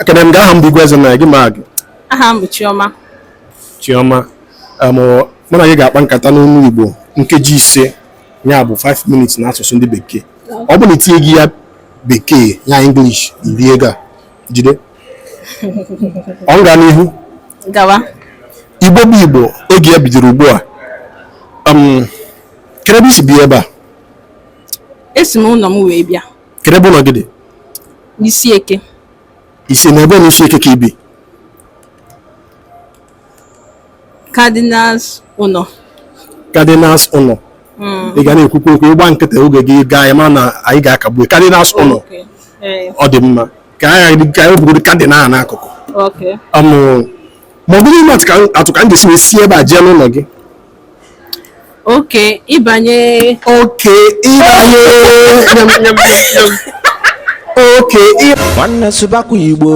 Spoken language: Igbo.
Ekene m ga-aha m bụ Igwe na gị ma gị. Aha m bụ Chioma. Chioma. Mụ na gị ga-akpa nkata n'ọnụ Igbo nkeji 5 ya bụ 5 minutes n'asụsụ ndị bekee. Ọ bụ na itinye gị ya bekee ya English iri ego a jide. Ọ ga n'ihu. Gawa. Igbo bụ Igbo oge ya bidoro ugbu a. Kedụ isi bi ebe a? Esi m ụlọ m wee bịa. Kedụ ebe ụlọ gị dị? N'isi eke. Isi n'ebe n'isi eke ka ibi? Cardinals ụlọ. Cardinals ụlọ. Ị ga na-ekwukwa okwu ịgba nkịta oge gị gaa ma na anyị ga-akagbu Cardinals ụlọ. Ọ dị mma ka anyị bụrụ Cardinal n'akụkụ. Ma ọ bụrụ ime atụ ka m ga-esi wee si ebe a jee n'ụlọ gị. Ịbanye. Ịbanye. Nwanne sụbakwa Igbo.